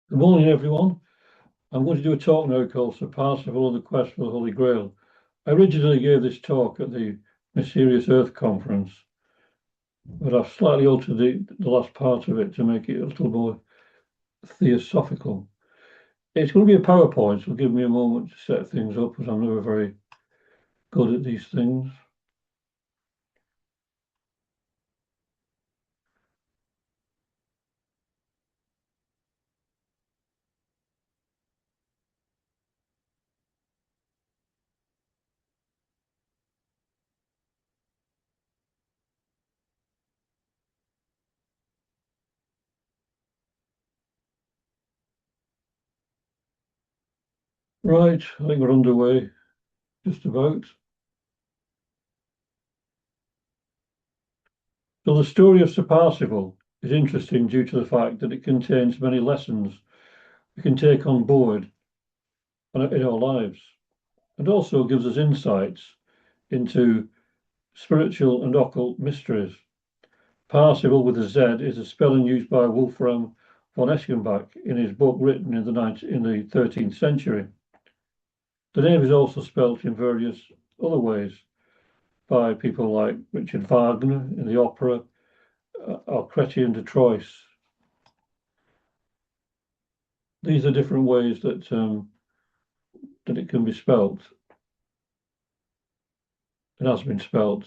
Good morning, everyone. I'm going to do a talk now called Sir Parsifal and the Quest for the Holy Grail. I originally gave this talk at the Mysterious Earth conference, but I've slightly altered the last part of it to make it a little more theosophical. It's going to be a PowerPoint, so give me a moment to set things up, as I'm never very good at these things. Right, I think we're underway, just about. So the story of Sir Parsifal is interesting due to the fact that it contains many lessons we can take on board in our lives, and also gives us insights into spiritual and occult mysteries. Parzival with a Z is a spelling used by Wolfram von Eschenbach in his book written in the 13th century. The name is also spelt in various other ways by people like Richard Wagner in the opera, or Chrétien de Troyes. These are different ways that it can be spelt. It has been spelt.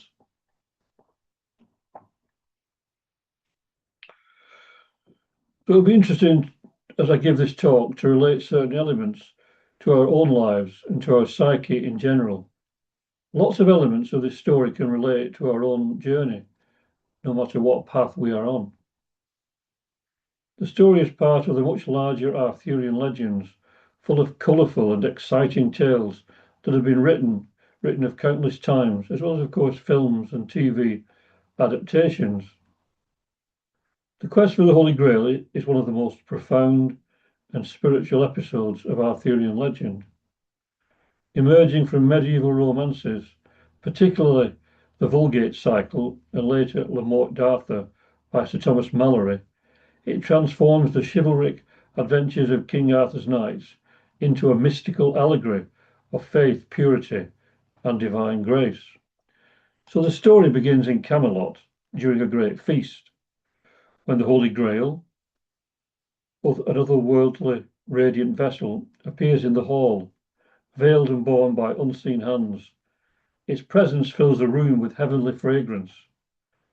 But it'll be interesting as I give this talk to relate certain elements to our own lives and to our psyche in general. Lots of elements of this story can relate to our own journey, no matter what path we are on. The story is part of the much larger Arthurian legends, full of colourful and exciting tales that have been written of countless times, as well as, of course, films and TV adaptations. The quest for the Holy Grail is one of the most profound and spiritual episodes of Arthurian legend. Emerging from medieval romances, particularly the Vulgate cycle and later Le Morte d'Arthur by Sir Thomas Malory, it transforms the chivalric adventures of King Arthur's knights into a mystical allegory of faith, purity, and divine grace. So the story begins in Camelot during a great feast, when the Holy Grail, an otherworldly radiant vessel, appears in the hall, veiled and borne by unseen hands. Its presence fills the room with heavenly fragrance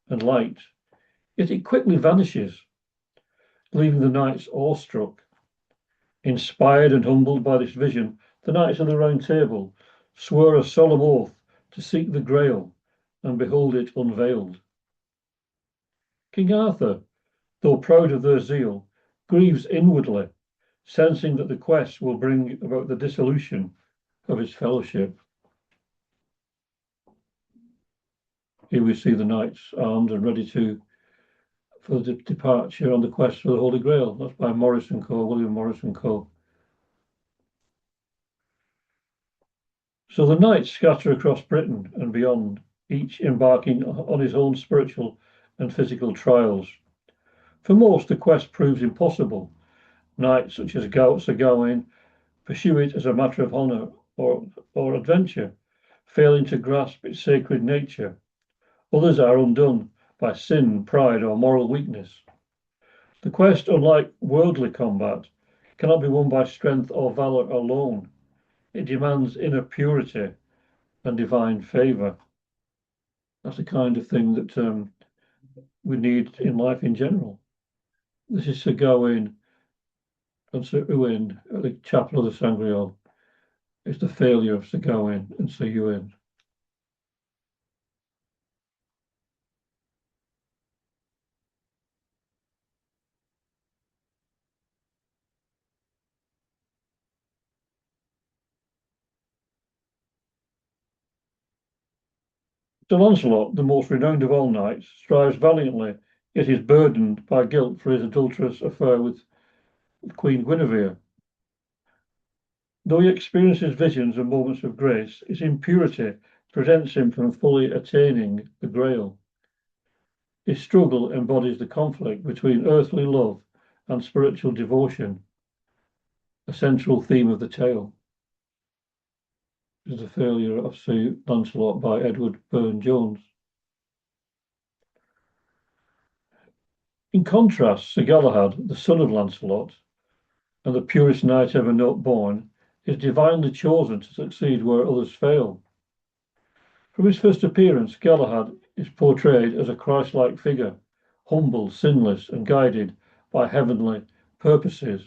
and light, yet it quickly vanishes, leaving the knights awestruck. Inspired and humbled by this vision, the knights of the Round Table swore a solemn oath to seek the Grail and behold it unveiled. King Arthur, though proud of their zeal, grieves inwardly, sensing that the quest will bring about the dissolution of his fellowship. Here we see the knights armed and ready for the departure on the quest for the Holy Grail. That's by Morris and Co., William Morris and Co. So the knights scatter across Britain and beyond, each embarking on his own spiritual and physical trials. For most, the quest proves impossible. Knights such as Sir Gawain pursue it as a matter of honour or adventure, failing to grasp its sacred nature. Others are undone by sin, pride, or moral weakness. The quest, unlike worldly combat, cannot be won by strength or valour alone. It demands inner purity and divine favour. That's the kind of thing that we need in life in general. This is Sir Gawain and Sir Owain at the Chapel of the Sangreal. It's the failure of Sir Gawain and Sir Owain. Sir Lancelot, the most renowned of all knights, strives valiantly, yet is burdened by guilt for his adulterous affair with Queen Guinevere. Though he experiences visions and moments of grace, his impurity prevents him from fully attaining the Grail. His struggle embodies the conflict between earthly love and spiritual devotion. a central theme of the tale. Is the failure of Sir Lancelot by Edward Burne-Jones. In contrast, Sir Galahad, the son of Lancelot, and the purest knight ever born, is divinely chosen to succeed where others fail. From his first appearance, Galahad is portrayed as a Christ-like figure, humble, sinless, and guided by heavenly purposes.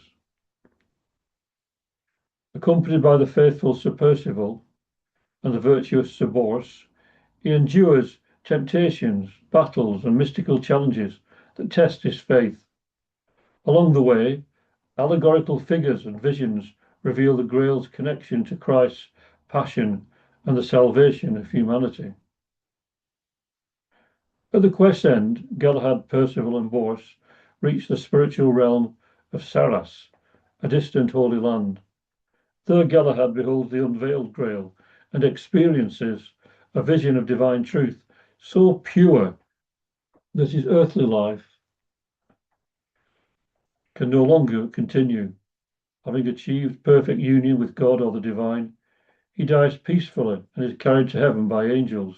Accompanied by the faithful Sir Percival and the virtuous Sir Bors, he endures temptations, battles, and mystical challenges that test his faith. Along the way, allegorical figures and visions reveal the Grail's connection to Christ's passion and the salvation of humanity. At the quest's end, Galahad, Percival, and Bors reach the spiritual realm of Sarras, a distant holy land. There Galahad beholds the unveiled Grail and experiences a vision of divine truth so pure that his earthly life can no longer continue. Having achieved perfect union with God or the divine, he dies peacefully and is carried to heaven by angels.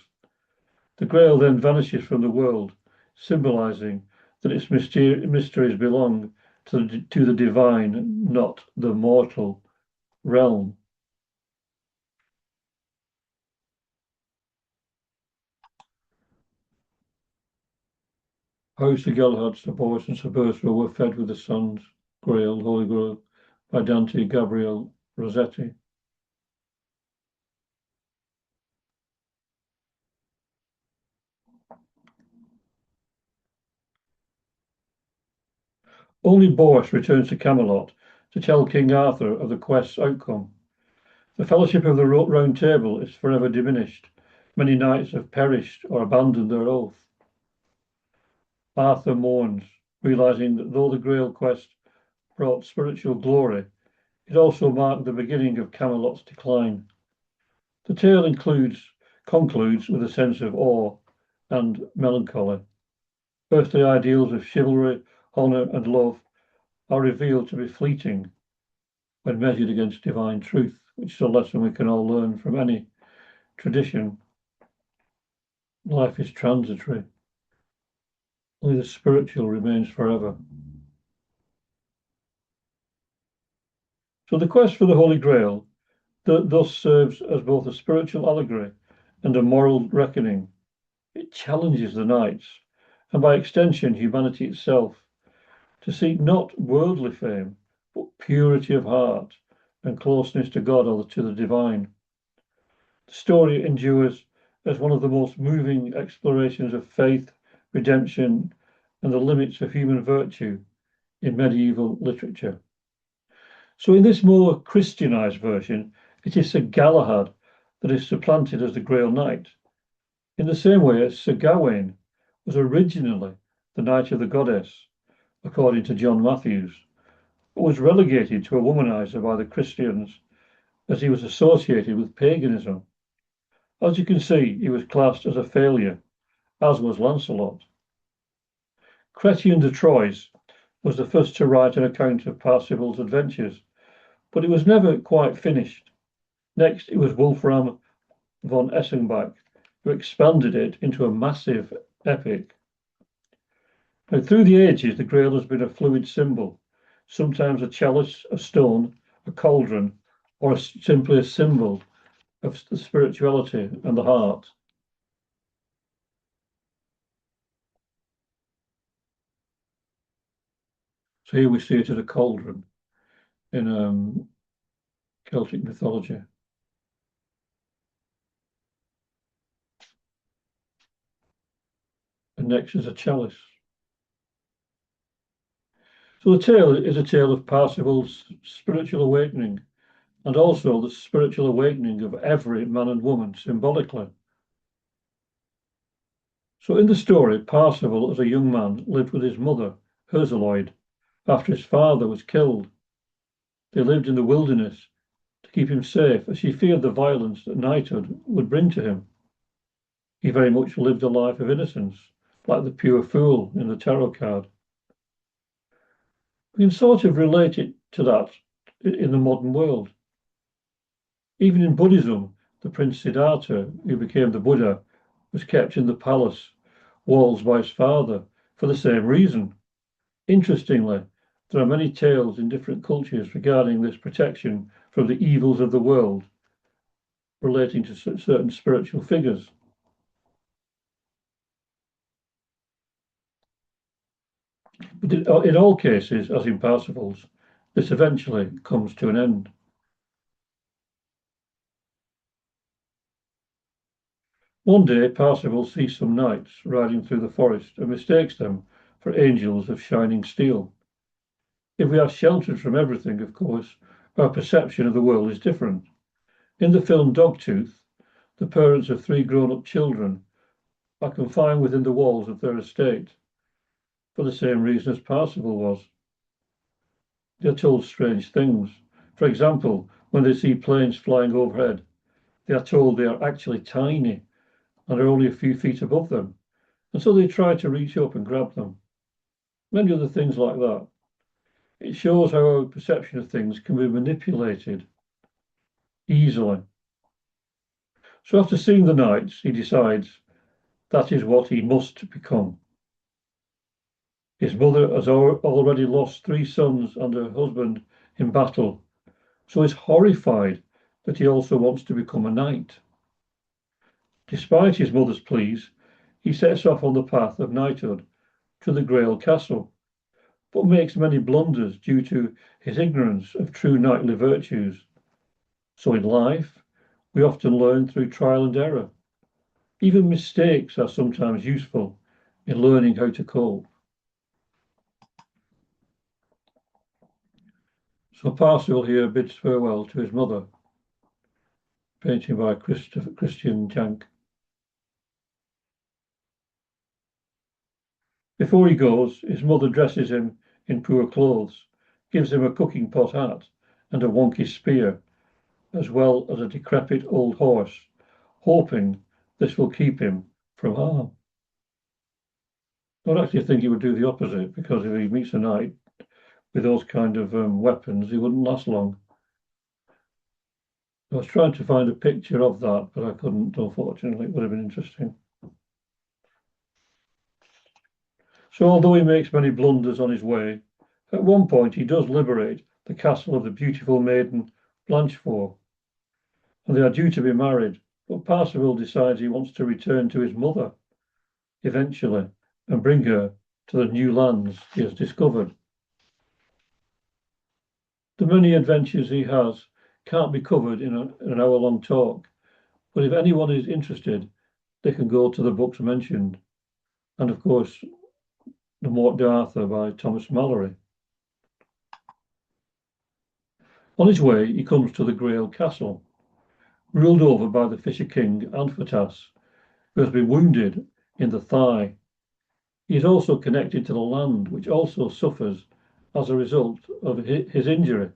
The Grail then vanishes from the world, symbolizing that its mysteries belong to the divine, not the mortal realm. How Sir Galahad, Sir Bors, and Sir Percival were fed with the sun's Grail, Holy Grail, by Dante Gabriel Rossetti. Only Bors returns to Camelot to tell King Arthur of the quest's outcome. The fellowship of the Round Table is forever diminished. Many knights have perished or abandoned their oath. Arthur mourns, realizing that though the Grail quest brought spiritual glory, it also marked the beginning of Camelot's decline. The tale concludes with a sense of awe and melancholy. Earthly ideals of chivalry, honour, and love are revealed to be fleeting when measured against divine truth, which is a lesson we can all learn from any tradition. Life is transitory. Only the spiritual remains forever. So the quest for the Holy Grail thus serves as both a spiritual allegory and a moral reckoning. It challenges the knights, and by extension humanity itself, to seek not worldly fame, but purity of heart and closeness to God or to the divine. The story endures as one of the most moving explorations of faith, redemption, and the limits of human virtue in medieval literature. So in this more Christianized version, it is Sir Galahad that is supplanted as the Grail Knight, in the same way as Sir Gawain was originally the Knight of the Goddess, according to John Matthews, but was relegated to a womanizer by the Christians as he was associated with paganism. As you can see, he was classed as a failure, as was Lancelot. Chrétien de Troyes was the first to write an account of Parzival's adventures, but it was never quite finished. Next, it was Wolfram von Essenbach who expanded it into a massive epic. Now, through the ages, the Grail has been a fluid symbol, sometimes a chalice, a stone, a cauldron, or simply a symbol of the spirituality and the heart. So here we see it as a cauldron in Celtic mythology. And next is a chalice. So the tale is a tale of Parzival's spiritual awakening, and also the spiritual awakening of every man and woman symbolically. So in the story, Parzival, as a young man, lived with his mother, Herzeloid, after his father was killed. They lived in the wilderness to keep him safe, as she feared the violence that knighthood would bring to him. He very much lived a life of innocence, like the pure fool in the tarot card. We can sort of relate it to that in the modern world. Even in Buddhism, the Prince Siddhartha, who became the Buddha, was kept in the palace walls by his father for the same reason. Interestingly, there are many tales in different cultures regarding this protection from the evils of the world relating to certain spiritual figures. But in all cases, as in Parsifals, this eventually comes to an end. One day, Parzival sees some knights riding through the forest and mistakes them for angels of shining steel. If we are sheltered from everything, of course, our perception of the world is different. In the film Dogtooth, the parents of 3 grown-up children are confined within the walls of their estate for the same reason as Parzival was. They are told strange things. For example, when they see planes flying overhead, they are told they are actually tiny and are only a few feet above them, and so they try to reach up and grab them. Many other things like that. It shows how our perception of things can be manipulated easily. So after seeing the knights, he decides that is what he must become. His mother has already lost 3 sons and her husband in battle, so is horrified that he also wants to become a knight. Despite his mother's pleas, he sets off on the path of knighthood to the Grail castle, but makes many blunders due to his ignorance of true knightly virtues. So in life, we often learn through trial and error. Even mistakes are sometimes useful in learning how to cope. So Parsifal here bids farewell to his mother, painting by Christian Jank. Before he goes, his mother dresses him in poor clothes, gives him a cooking pot hat and a wonky spear, as well as a decrepit old horse, hoping this will keep him from harm. I actually think he would do the opposite, because if he meets a knight with those kind of weapons, he wouldn't last long. I was trying to find a picture of that, but I couldn't, unfortunately. It would have been interesting. So although he makes many blunders on his way, at one point he does liberate the castle of the beautiful maiden Blanchefort, and they are due to be married, but Parsifal decides he wants to return to his mother eventually and bring her to the new lands he has discovered. The many adventures he has can't be covered in an hour-long talk, but if anyone is interested, they can go to the books mentioned, and of course, The Morte d'Arthur by Thomas Malory. On his way, he comes to the Grail castle, ruled over by the Fisher King Anphatas, who has been wounded in the thigh. He is also connected to the land, which also suffers as a result of his injury.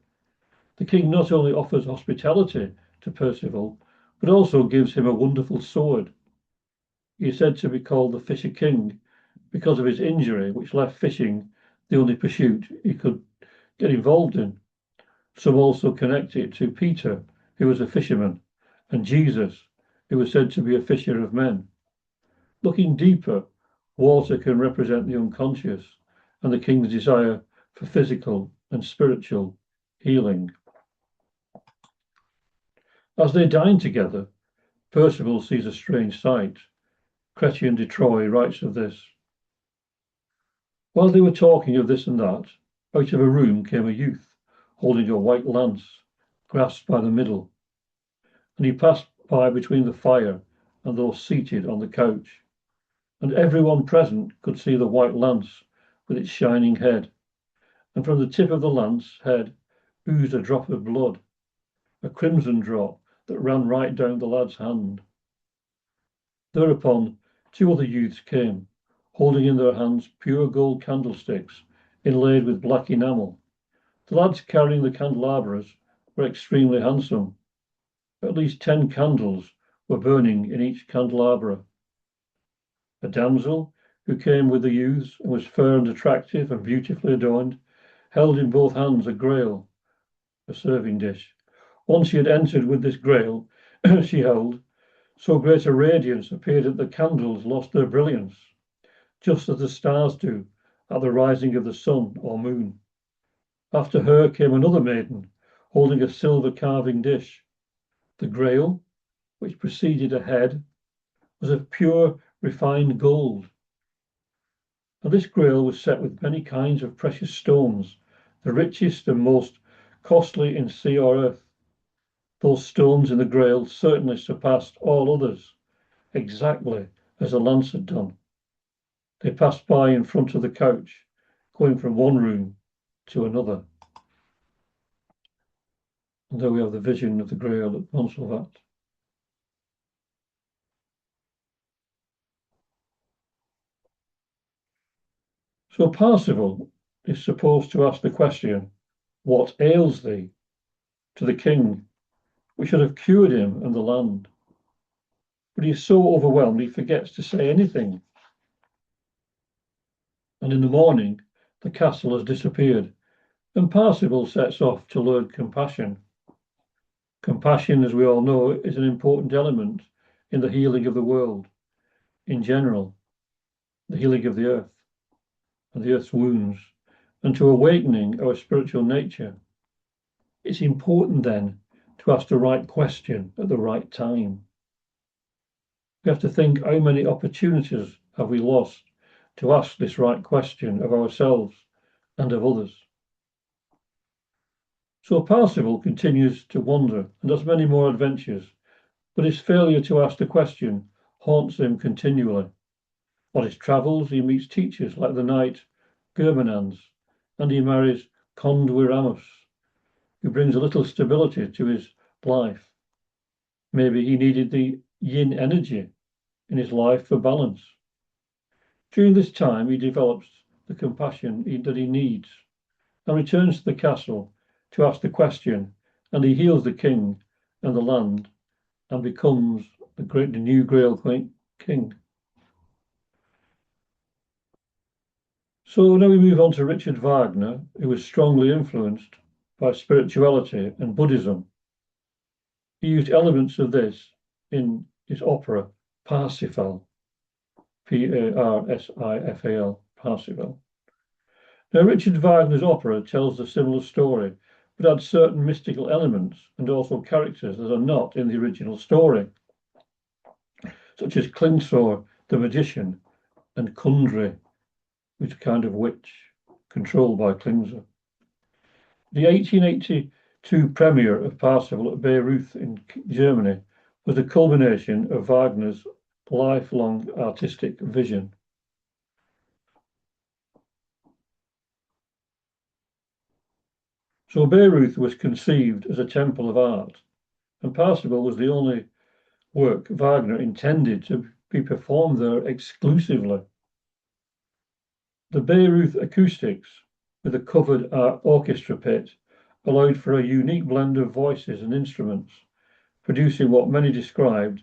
The king not only offers hospitality to Percival, but also gives him a wonderful sword. He is said to be called the Fisher King because of his injury, which left fishing the only pursuit he could get involved in. Some also connect it to Peter, who was a fisherman, and Jesus, who was said to be a fisher of men. Looking deeper, water can represent the unconscious and the king's desire for physical and spiritual healing. As they dine together, Percival sees a strange sight. Chrétien de Troyes writes of this. While they were talking of this and that, out of a room came a youth, holding a white lance, grasped by the middle, and he passed by between the fire and those seated on the couch, and everyone present could see the white lance with its shining head, and from the tip of the lance head oozed a drop of blood, a crimson drop that ran right down the lad's hand. Thereupon 2 other youths came, holding in their hands pure gold candlesticks inlaid with black enamel. The lads carrying the candelabras were extremely handsome. At least 10 candles were burning in each candelabra. A damsel, who came with the youths and was fair and attractive and beautifully adorned, held in both hands a grail, a serving dish. Once she had entered with this grail she held, so great a radiance appeared that the candles lost their brilliance, just as the stars do at the rising of the sun or moon. After her came another maiden, holding a silver carving dish. The grail, which preceded a head, was of pure, refined gold. And this grail was set with many kinds of precious stones, the richest and most costly in sea or earth. Those stones in the grail certainly surpassed all others, exactly as the lance had done. They passed by in front of the couch, going from one room to another. And there we have the vision of the Grail at Parsifal. So Parzival is supposed to ask the question, "What ails thee?" to the king, which should have cured him and the land. But he is so overwhelmed he forgets to say anything. And in the morning, the castle has disappeared, and Parzival sets off to learn compassion. Compassion, as we all know, is an important element in the healing of the world in general, the healing of the earth and the earth's wounds, and to awakening our spiritual nature. It's important then to ask the right question at the right time. We have to think, how many opportunities have we lost to ask this right question of ourselves and of others? So Parsifal continues to wander and has many more adventures, but his failure to ask the question haunts him continually. On his travels, he meets teachers like the knight Germanans, and he marries Condwiramus, who brings a little stability to his life. Maybe he needed the yin energy in his life for balance. During this time, he develops the compassion that he needs and returns to the castle to ask the question, and he heals the king and the land and becomes the new Grail king. So now we move on to Richard Wagner, who was strongly influenced by spirituality and Buddhism. He used elements of this in his opera Parsifal, Parsifal, Parzival. Now, Richard Wagner's opera tells a similar story, but adds certain mystical elements and also characters that are not in the original story, such as Klingsor, the magician, and Kundry, who's a kind of witch controlled by Klingsor. The 1882 premiere of Parsifal at Bayreuth in Germany was the culmination of Wagner's lifelong artistic vision. So Bayreuth was conceived as a temple of art, and Parsifal was the only work Wagner intended to be performed there exclusively. The Bayreuth acoustics, with a covered orchestra pit, allowed for a unique blend of voices and instruments, producing what many described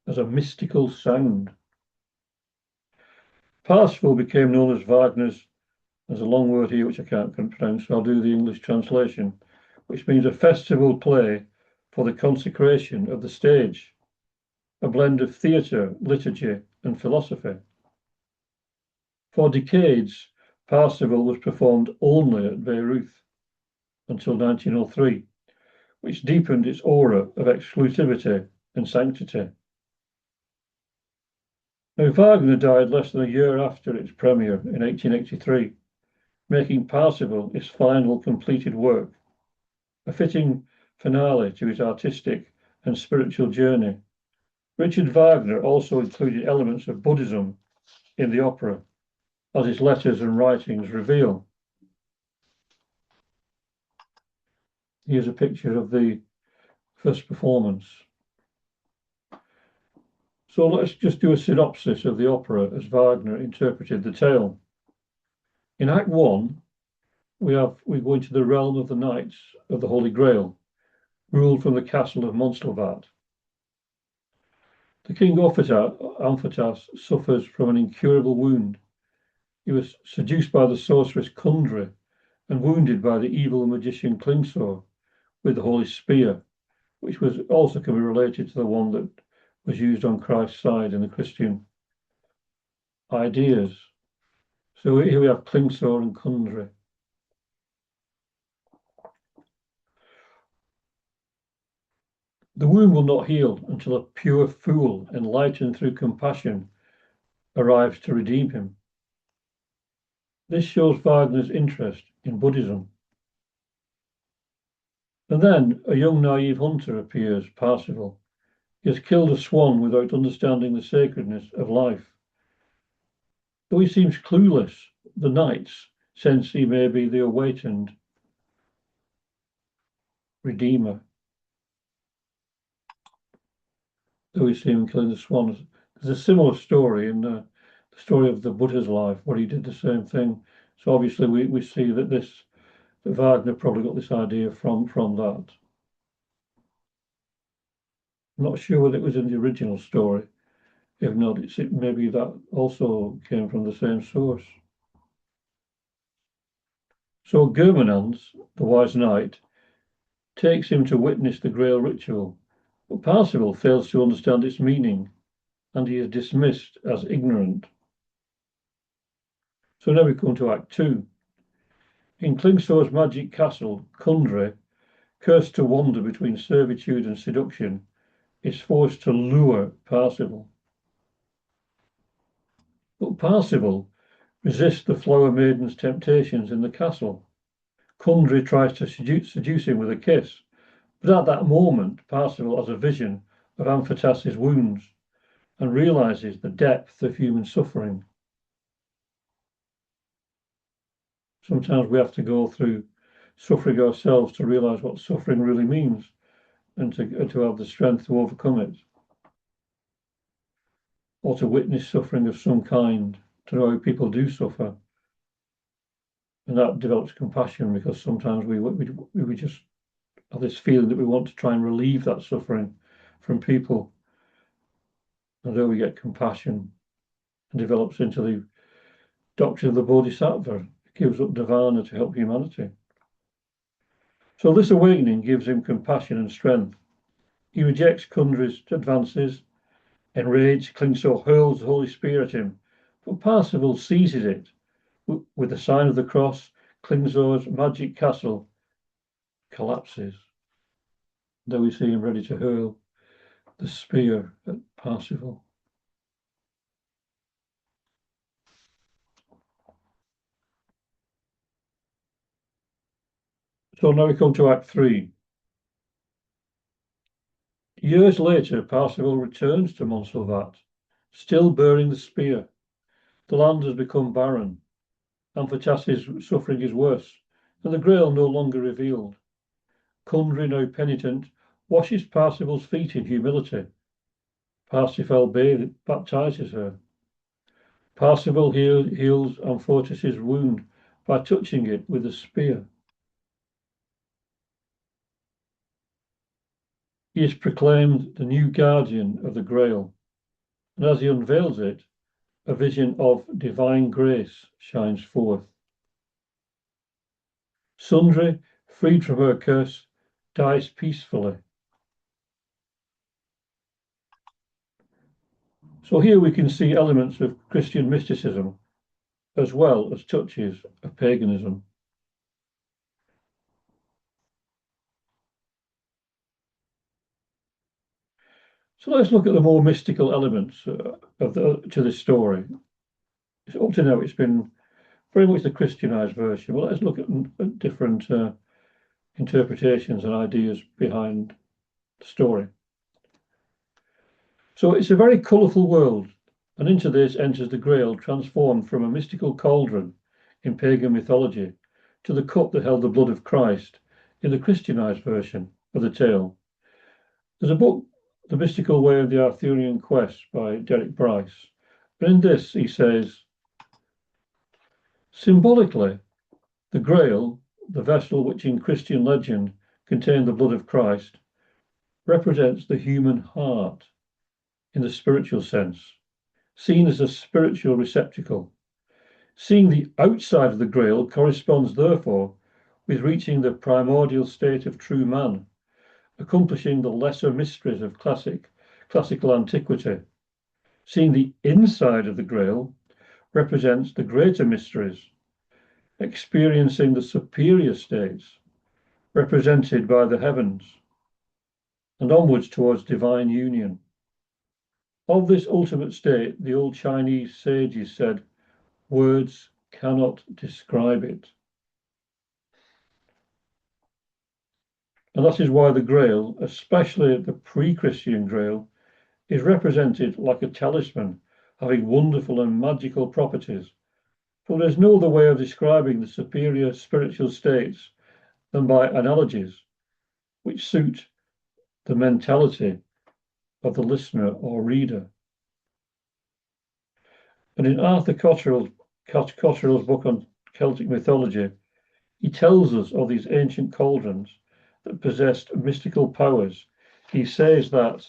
as a mystical sound. Parsifal became known as Wagner's, there's a long word here which I can't pronounce, so I'll do the English translation, which means a festival play for the consecration of the stage, a blend of theatre, liturgy, and philosophy. For decades, Parsifal was performed only at Bayreuth until 1903, which deepened its aura of exclusivity and sanctity. Now, Wagner died less than a year after its premiere in 1883, making Parsifal his final completed work, a fitting finale to his artistic and spiritual journey. Richard Wagner also included elements of Buddhism in the opera, as his letters and writings reveal. Here's a picture of the first performance. So let's just do a synopsis of the opera as Wagner interpreted the tale. In Act 1, we go into the realm of the Knights of the Holy Grail, ruled from the castle of Monstelvat. The king Amphitas suffers from an incurable wound. He was seduced by the sorceress Kundry and wounded by the evil magician Klingsor, with the Holy Spear, which was also can be related to the one that was used on Christ's side in the Christian ideas. So here we have Klingsor and Kundry. The wound will not heal until a pure fool, enlightened through compassion, arrives to redeem him. This shows Wagner's interest in Buddhism. And then a young naive hunter appears, Parzival. He has killed a swan without understanding the sacredness of life. Though he seems clueless, the knights sense he may be the awakened redeemer. Though we see him killing the swan. There's a similar story in the story of the Buddha's life, where he did the same thing. So obviously we see that Wagner probably got this idea from that. I'm not sure whether it was in the original story. If not, maybe that also came from the same source. So Germanans, the wise knight, takes him to witness the Grail ritual, but Parzival fails to understand its meaning, and he is dismissed as ignorant. So now we come to Act 2. In Klingsor's magic castle, Kundry, cursed to wander between servitude and seduction, is forced to lure Parzival. But Parzival resists the flower maiden's temptations in the castle. Kundry tries to seduce him with a kiss, but at that moment, Parzival has a vision of Amphitas's wounds and realizes the depth of human suffering. Sometimes we have to go through suffering ourselves to realize what suffering really means and to have the strength to overcome it, or to witness suffering of some kind, to know how people do suffer. And that develops compassion, because sometimes we just have this feeling that we want to try and relieve that suffering from people. And then we get compassion and develops into the doctrine of the Bodhisattva. It gives up nirvana to help humanity. So this awakening gives him compassion and strength. He rejects Kundry's advances. Enraged, Klingsor hurls the Holy Spear at him, but Parzival seizes it. With the sign of the cross, Klingsor's magic castle collapses. There we see him ready to hurl the spear at Parzival. So now we come to Act 3. Years later, Parzival returns to Montsalvat, still bearing the spear. The land has become barren. Amphitas's suffering is worse, and the Grail no longer revealed. Kundry, now penitent, washes Parzival's feet in humility. Parsifal baptizes her. Parzival heals Amphitas's wound by touching it with a spear. He is proclaimed the new guardian of the Grail, and as he unveils it, a vision of divine grace shines forth. Sundry, freed from her curse, dies peacefully. So here we can see elements of Christian mysticism as well as touches of paganism. So let's look at the more mystical elements to this story. Up to now, it's been very much the Christianized version. Well, let's look at different interpretations and ideas behind the story. So it's a very colourful world, and into this enters the Grail, transformed from a mystical cauldron in pagan mythology to the cup that held the blood of Christ in the Christianized version of the tale. There's a book, The Mystical Way of the Arthurian Quest by Derek Bryce. And in this, he says, symbolically, the Grail, the vessel which in Christian legend contained the blood of Christ, represents the human heart in the spiritual sense, seen as a spiritual receptacle. Seeing the outside of the Grail corresponds, therefore, with reaching the primordial state of true man, accomplishing the lesser mysteries of classical antiquity. Seeing the inside of the Grail represents the greater mysteries, experiencing the superior states represented by the heavens, and onwards towards divine union. Of this ultimate state, the old Chinese sages said, words cannot describe it. And that is why the Grail, especially the pre-Christian Grail, is represented like a talisman, having wonderful and magical properties. For there is no other way of describing the superior spiritual states than by analogies, which suit the mentality of the listener or reader. And in Arthur Cotterill's book on Celtic mythology, he tells us of these ancient cauldrons that possessed mystical powers. He says that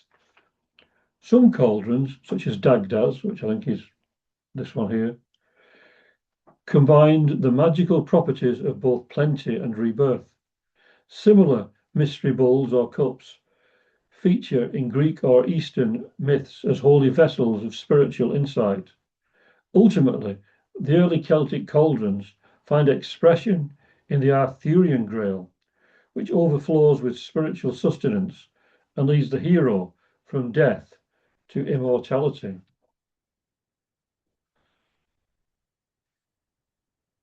some cauldrons, such as Dagda's, which I think is this one here, combined the magical properties of both plenty and rebirth. Similar mystery bowls or cups feature in Greek or Eastern myths as holy vessels of spiritual insight. Ultimately, the early Celtic cauldrons find expression in the Arthurian Grail, which overflows with spiritual sustenance and leads the hero from death to immortality.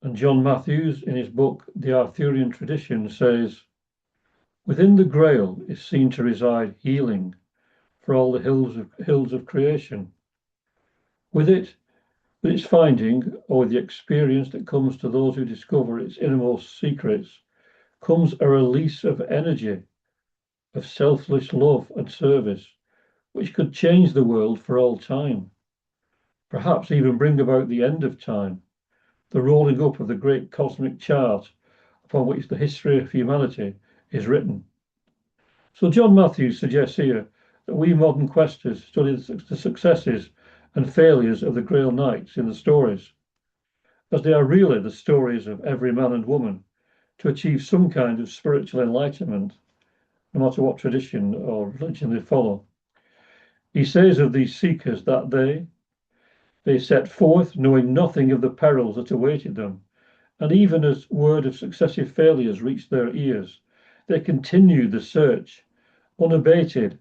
And John Matthews, in his book The Arthurian Tradition, says, within the Grail is seen to reside healing for all the hills of creation. With its finding, or with the experience that comes to those who discover its innermost secrets, comes a release of energy, of selfless love and service, which could change the world for all time, perhaps even bring about the end of time, the rolling up of the great cosmic chart upon which the history of humanity is written. So John Matthews suggests here that we modern questers study the successes and failures of the Grail Knights in the stories, as they are really the stories of every man and woman to achieve some kind of spiritual enlightenment, no matter what tradition or religion they follow. He says of these seekers that they set forth knowing nothing of the perils that awaited them, and even as word of successive failures reached their ears, they continued the search, unabated,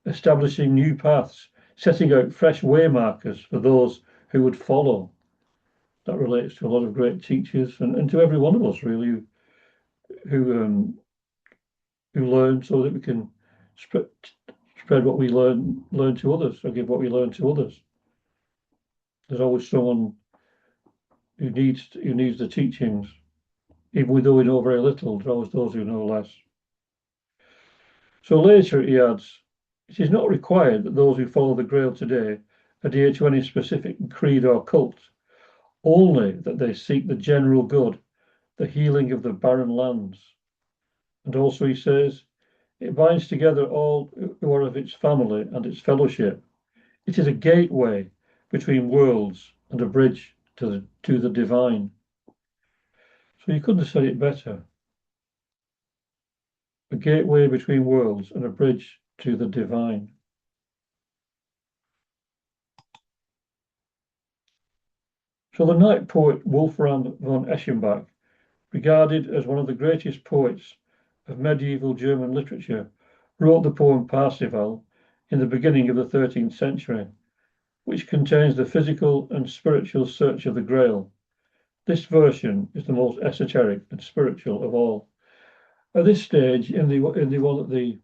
establishing new paths, setting out fresh waymarkers for those who would follow. That relates to a lot of great teachers and to every one of us, really, who learn so that we can spread what we learn to others, or give what we learn to others. There's always someone who needs the teachings, even though we know very little. There's always those who know less. So later he adds, it is not required that those who follow the Grail today adhere to any specific creed or cult, only that they seek the general good, the healing of the barren lands. And also he says, it binds together all who are of its family and its fellowship. It is a gateway between worlds and a bridge to the divine. So you couldn't have said it better. A gateway between worlds and a bridge to the divine. So the knight poet Wolfram von Eschenbach, regarded as one of the greatest poets of medieval German literature, wrote the poem Parzival in the beginning of the 13th century, which contains the physical and spiritual search of the Grail. This version is the most esoteric and spiritual of all. At this stage, in the one at the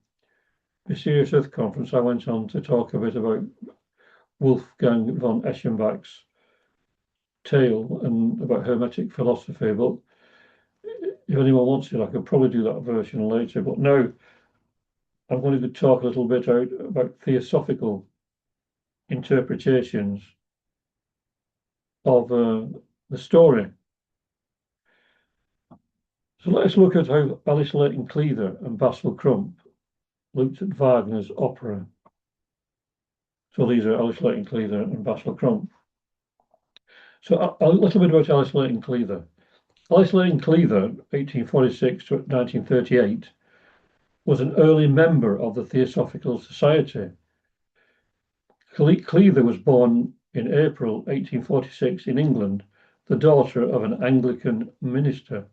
Mysterious Earth Conference, I went on to talk a bit about Wolfgang von Eschenbach's tale and about Hermetic philosophy, but if anyone wants it, I could probably do that version later. But now I'm going to talk a little bit about theosophical interpretations of the story. So let's look at how Alice Leighton Cleaver and Basil Crump looked at Wagner's opera. So these are Alice Leighton Cleaver and Basil Crump. So a little bit about Alice Leighton Cleaver. Alice Lane Cleaver, 1846 to 1938, was an early member of the Theosophical Society. Cleaver was born in April 1846 in England, the daughter of an Anglican minister.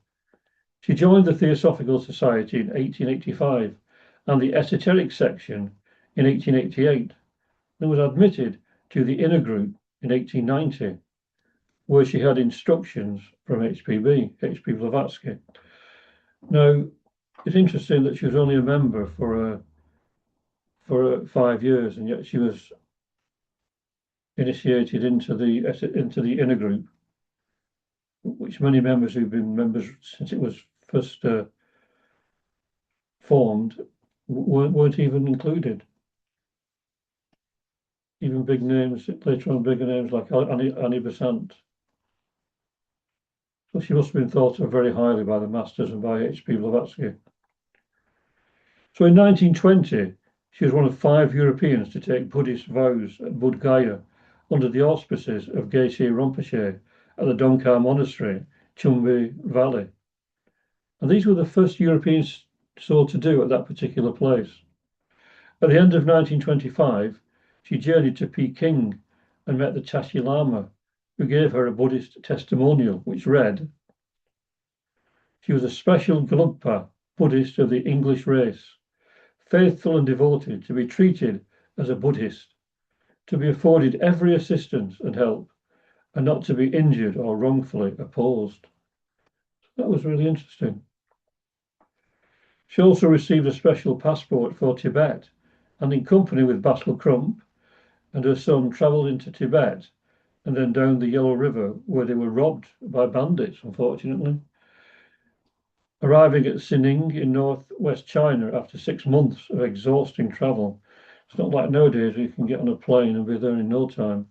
She joined the Theosophical Society in 1885 and the Esoteric section in 1888, and was admitted to the inner group in 1890, where she had instructions from H.P. Blavatsky. Now, it's interesting that she was only a member for 5 years, and yet she was initiated into the inner group, which many members who've been members since it was first formed weren't even included. Even big names, later on bigger names like Annie Besant. So she must have been thought of very highly by the masters and by H.P. Blavatsky. So in 1920, she was one of 5 Europeans to take Buddhist vows at Bodh Gaya under the auspices of Geshe Rinpoche at the Dongkar Monastery, Chumbi Valley. And these were the first Europeans so to do at that particular place. At the end of 1925, she journeyed to Peking and met the Tashi Lama, who gave her a Buddhist testimonial, which read, "She was a special Gelugpa Buddhist of the English race, faithful and devoted, to be treated as a Buddhist, to be afforded every assistance and help, and not to be injured or wrongfully opposed." That was really interesting. She also received a special passport for Tibet, and in company with Basil Crump and her son travelled into Tibet and then down the Yellow River, where they were robbed by bandits, unfortunately. Arriving at Xining in northwest China after 6 months of exhausting travel. It's not like nowadays where you can get on a plane and be there in no time.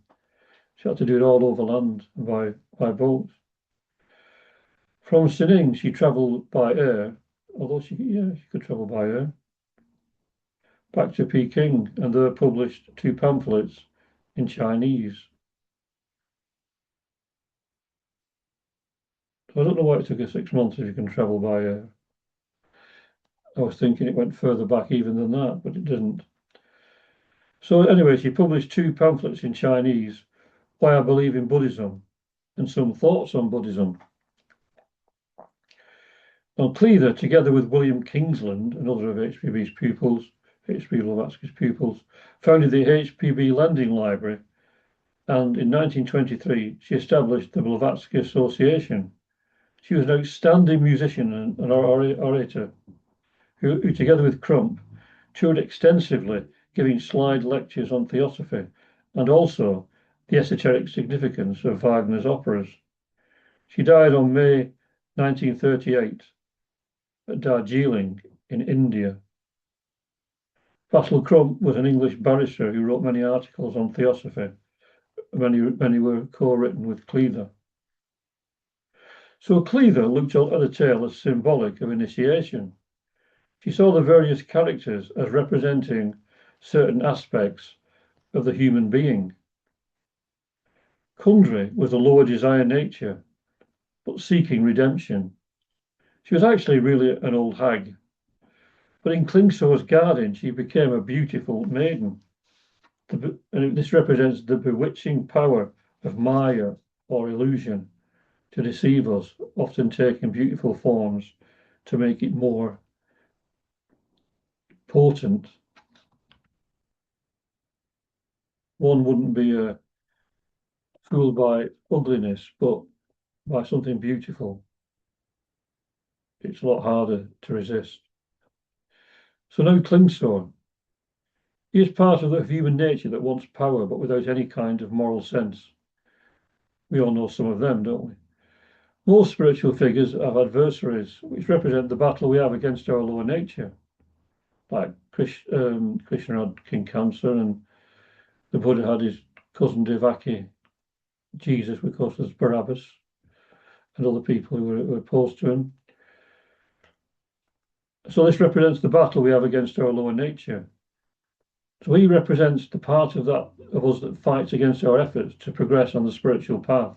She had to do it all over land by boat. From Xining, she travelled by air, although she could travel by air, back to Peking, and there published 2 pamphlets in Chinese. So I don't know why it took her 6 months if you can travel by air. I was thinking it went further back even than that, but it didn't. So anyway, she published 2 pamphlets in Chinese, Why I Believe in Buddhism, and Some Thoughts on Buddhism. And Cleaver, together with William Kingsland, another of HPB's pupils, H.P. Blavatsky's pupils, founded the HPB Lending Library, and in 1923 she established the Blavatsky Association. She was an outstanding musician and an orator, who together with Crump, toured extensively, giving slide lectures on Theosophy and also the esoteric significance of Wagner's operas. She died on May 1938 at Darjeeling in India. Basil Crump was an English barrister who wrote many articles on Theosophy. Many were co-written with Cleaver. So Cleaver looked at the tale as symbolic of initiation. She saw the various characters as representing certain aspects of the human being. Kundry was a lower desire nature, but seeking redemption. She was actually really an old hag. But in Klingsor's garden, she became a beautiful maiden. And this represents the bewitching power of Maya or illusion to deceive us, often taking beautiful forms to make it more potent. One wouldn't be fooled by ugliness, but by something beautiful. It's a lot harder to resist. So now Klingsor. He is part of the human nature that wants power, but without any kind of moral sense. We all know some of them, don't we? Most spiritual figures have adversaries, which represent the battle we have against our lower nature. Like Krishna had King Kamsa, and the Buddha had his cousin Devaki. Jesus, of course, was Barabbas, and other people who were opposed to him. So this represents the battle we have against our lower nature. So he represents the part of us that fights against our efforts to progress on the spiritual path.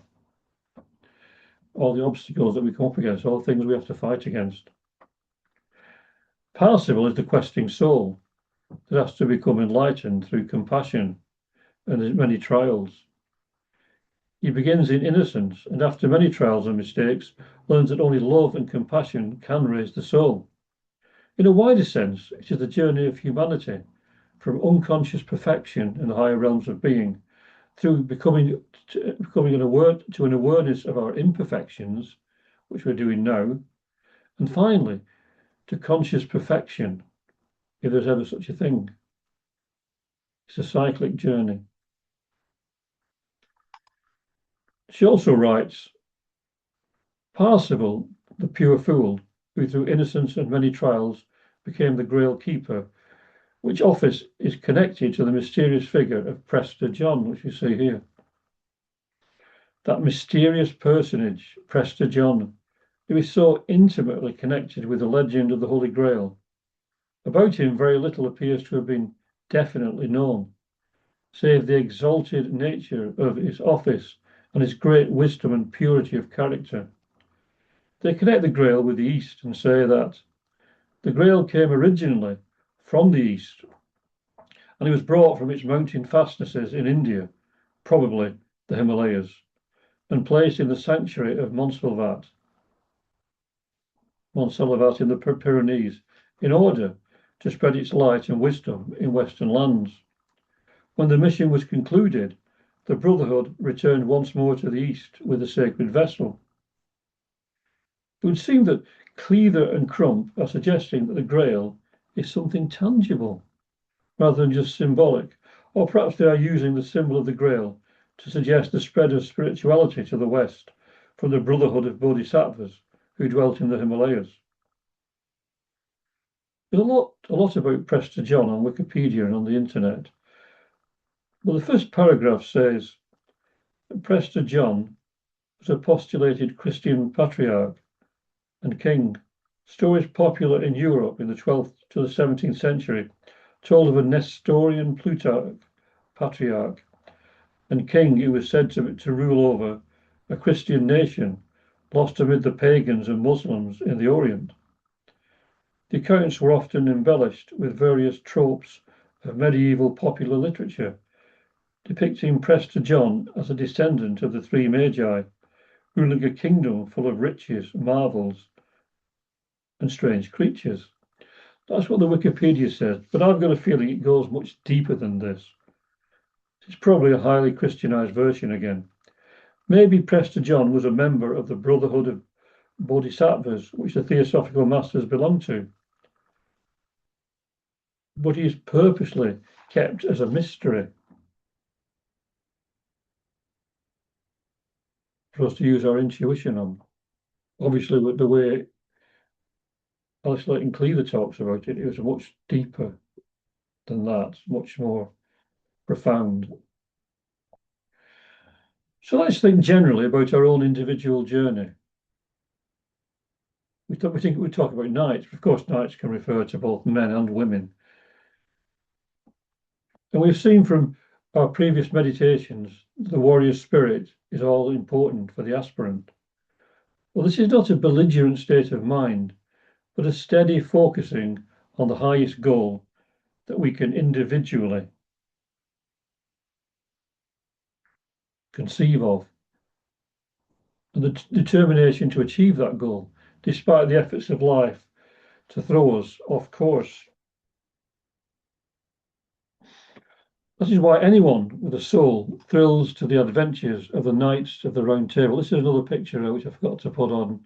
all the obstacles that we come up against, all the things we have to fight against. Parzival is the questing soul that has to become enlightened through compassion and many trials. He begins in innocence, and after many trials and mistakes, learns that only love and compassion can raise the soul. In a wider sense, it is the journey of humanity from unconscious perfection in the higher realms of being through becoming an awareness of our imperfections, which we're doing now, and finally to conscious perfection, if there's ever such a thing. It's a cyclic journey. She also writes, Parzival, the pure fool, who through innocence and many trials became the Grail keeper, which office is connected to the mysterious figure of Prester John, which you see here. That mysterious personage, Prester John, who is so intimately connected with the legend of the Holy Grail. About him, very little appears to have been definitely known, save the exalted nature of his office and his great wisdom and purity of character. They connect the Grail with the East and say that the Grail came originally from the East, and it was brought from its mountain fastnesses in India, probably the Himalayas, and placed in the sanctuary of Montsalvat in the Pyrenees, in order to spread its light and wisdom in Western lands. When the mission was concluded, the Brotherhood returned once more to the East with the sacred vessel. It would seem that Cleather and Crump are suggesting that the Grail is something tangible, rather than just symbolic, or perhaps they are using the symbol of the Grail to suggest the spread of spirituality to the West from the Brotherhood of Bodhisattvas who dwelt in the Himalayas. There's a lot about Prester John on Wikipedia and on the internet. Well, the first paragraph says that Prester John was a postulated Christian patriarch and king. Stories popular in Europe in the 12th to the 17th century told of a Nestorian Plutarch patriarch and king who was said to rule over a Christian nation lost amid the pagans and Muslims in the Orient. The accounts were often embellished with various tropes of medieval popular literature, depicting Prester John as a descendant of the three Magi, ruling a kingdom full of riches, marvels, and strange creatures. That's what the Wikipedia says, but I've got a feeling it goes much deeper than this. It's probably a highly Christianized version again. Maybe Prester John was a member of the Brotherhood of Bodhisattvas, which the Theosophical masters belong to. But he is purposely kept as a mystery for us to use our intuition on. Obviously, with the way Alice Leighton Cleaver talks about it, it was much deeper than that, much more profound. So let's think generally about our own individual journey. We talk about knights. Of course, knights can refer to both men and women. And we've seen from our previous meditations, the warrior spirit is all important for the aspirant. Well, this is not a belligerent state of mind, but a steady focusing on the highest goal that we can individually conceive of, and the determination to achieve that goal, despite the efforts of life to throw us off course. This is why anyone with a soul thrills to the adventures of the Knights of the Round Table. This is another picture which I forgot to put on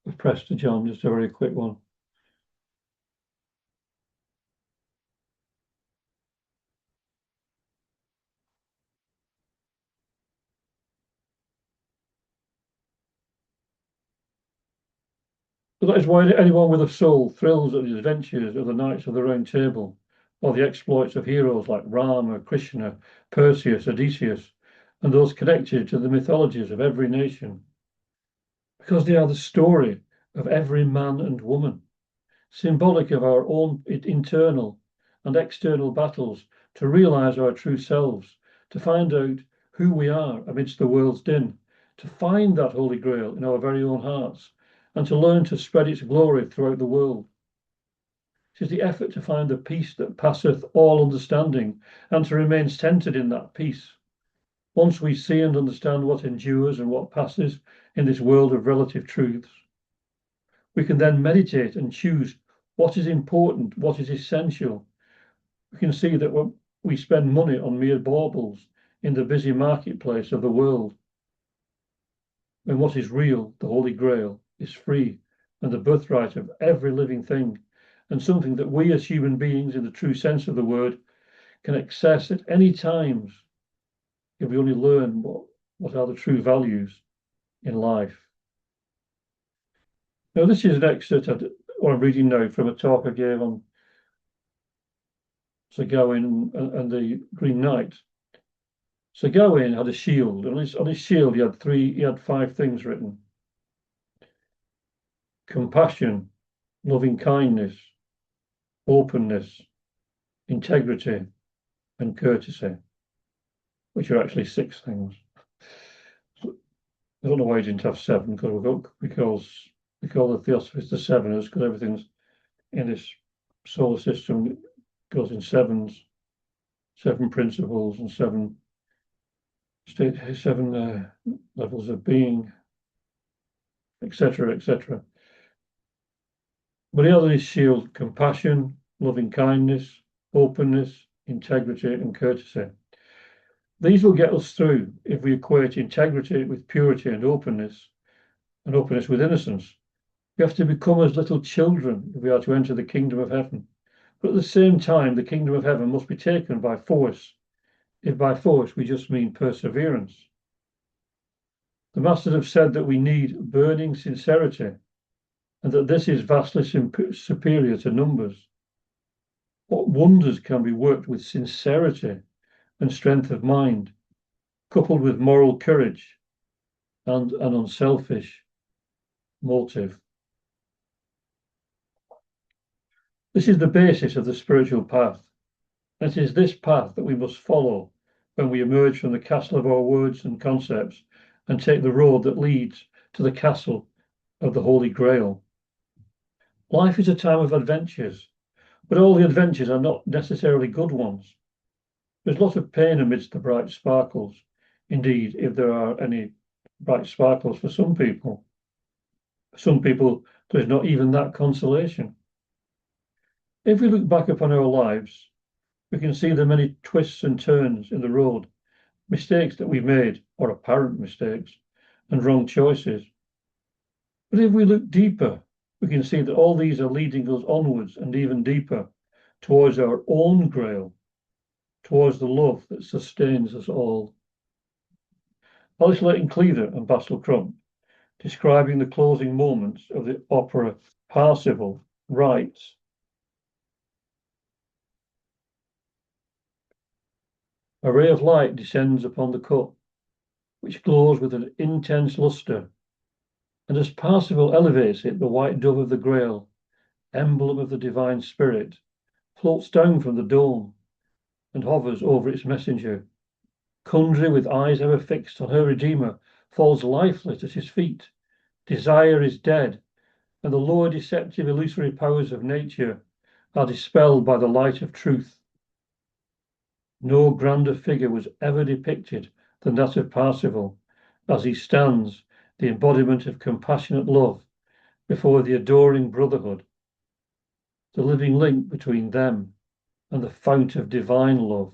with Prester John, just a very quick one. So that is why anyone with a soul thrills at the adventures of the Knights of the Round Table, or the exploits of heroes like Rama, Krishna, Perseus, Odysseus, and those connected to the mythologies of every nation, because they are the story of every man and woman, symbolic of our own internal and external battles to realize our true selves, to find out who we are amidst the world's din, to find that Holy Grail in our very own hearts and to learn to spread its glory throughout the world. It is the effort to find the peace that passeth all understanding and to remain centered in that peace. Once we see and understand what endures and what passes in this world of relative truths, we can then meditate and choose what is important, what is essential. We can see that when we spend money on mere baubles in the busy marketplace of the world, when what is real, the Holy Grail, is free and the birthright of every living thing, and something that we as human beings, in the true sense of the word, can access at any times if we only learn what are the true values in life. Now, this is an excerpt I'm reading now from a talk I gave on Sir Gawain and the Green Knight. Sir Gawain had a shield, and on his shield he had 5 things written: compassion, loving kindness, openness, integrity, and courtesy, which are actually 6 things. I don't know why he didn't have 7, because we call the Theosophists the Seveners, because everything's in this solar system goes in sevens, 7 principles and 7 levels of being, etc., etc. But he had on his shield compassion, loving kindness, openness, integrity, and courtesy. These will get us through if we equate integrity with purity and openness with innocence. We have to become as little children if we are to enter the kingdom of heaven. But at the same time, the kingdom of heaven must be taken by force, if by force we just mean perseverance. The masters have said that we need burning sincerity, and that this is vastly superior to numbers. What wonders can be worked with sincerity and strength of mind, coupled with moral courage and an unselfish motive. This is the basis of the spiritual path. And it is this path that we must follow when we emerge from the castle of our words and concepts and take the road that leads to the castle of the Holy Grail. Life is a time of adventures, but all the adventures are not necessarily good ones. There's a lot of pain amidst the bright sparkles. Indeed, if there are any bright sparkles for some people, there's not even that consolation. If we look back upon our lives, we can see the many twists and turns in the road, mistakes that we made, or apparent mistakes, and wrong choices. But if we look deeper, we can see that all these are leading us onwards and even deeper towards our own grail, towards the love that sustains us all. Alice Leighton Cleaver and Basil Crump, describing the closing moments of the opera Parzival, writes, "A ray of light descends upon the cup, which glows with an intense lustre, and as Parsifal elevates it, the white dove of the Grail, emblem of the divine spirit, floats down from the dome and hovers over its messenger. Kundry, with eyes ever fixed on her Redeemer, falls lifeless at his feet. Desire is dead, and the lower deceptive illusory powers of nature are dispelled by the light of truth. No grander figure was ever depicted than that of Parzival, as he stands, the embodiment of compassionate love, before the adoring brotherhood, the living link between them and the fount of divine love,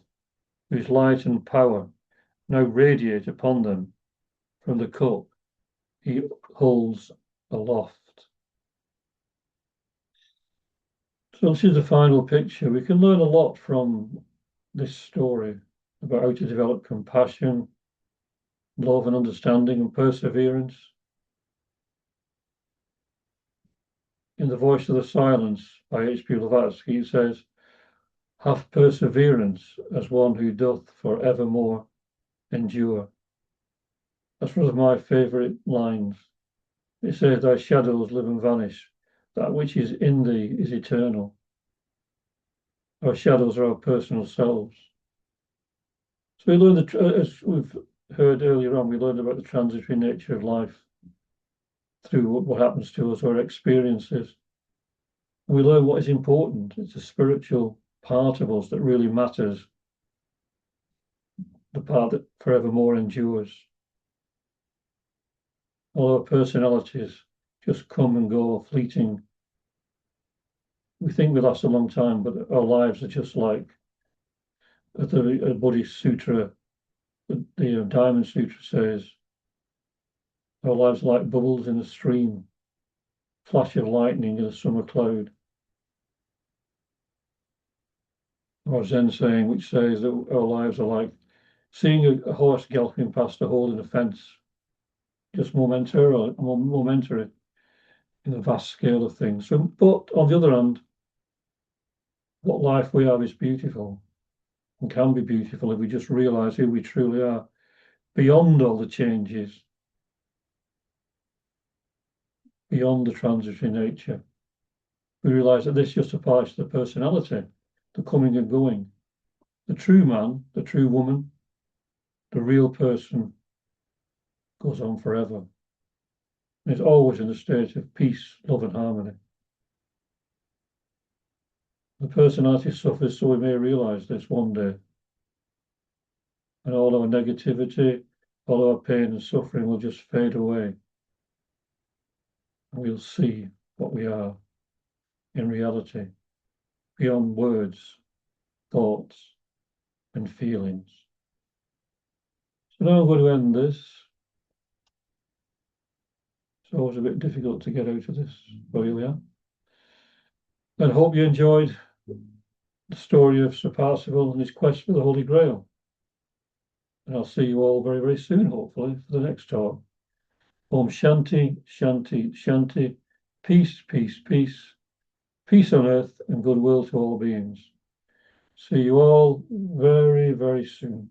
whose light and power now radiate upon them from the cup he holds aloft." So this is the final picture. We can learn a lot from this story about how to develop compassion, love and understanding and perseverance. In The Voice of the Silence by H.P. Blavatsky, it says, "Have perseverance as one who doth for evermore endure." That's one of my favourite lines. It says, "Thy shadows live and vanish. That which is in thee is eternal." Our shadows are our personal selves. So we learn as we've heard earlier on, we learned about the transitory nature of life through what happens to us, our experiences. And we learn what is important. It's the spiritual part of us that really matters, the part that forevermore endures. All our personalities just come and go, fleeting. We think we last a long time, but our lives are just like the Buddhist sutra, the Diamond Sutra says, our lives are like bubbles in a stream, flash of lightning in a summer cloud. Or Zen saying, which says that our lives are like seeing a horse galloping past a hole in a fence, just momentary in the vast scale of things. So, but on the other hand, what life we have is beautiful and can be beautiful if we just realize who we truly are, beyond all the changes, beyond the transitory nature. We realize that this just applies to the personality, the coming and going. The true man, the true woman, the real person goes on forever. It's always in a state of peace, love, and harmony. The personality suffers, so we may realize this one day. And all our negativity, all our pain and suffering will just fade away. And we'll see what we are in reality, beyond words, thoughts, and feelings. So now I'm going to end this. It's always a bit difficult to get out of this, but here we are. And I hope you enjoyed the story of Sir Parzival and his quest for the Holy Grail. And I'll see you all very, very soon, hopefully, for the next talk. Om Shanti, Shanti, Shanti. Peace, peace, peace. Peace on earth and goodwill to all beings. See you all very, very soon.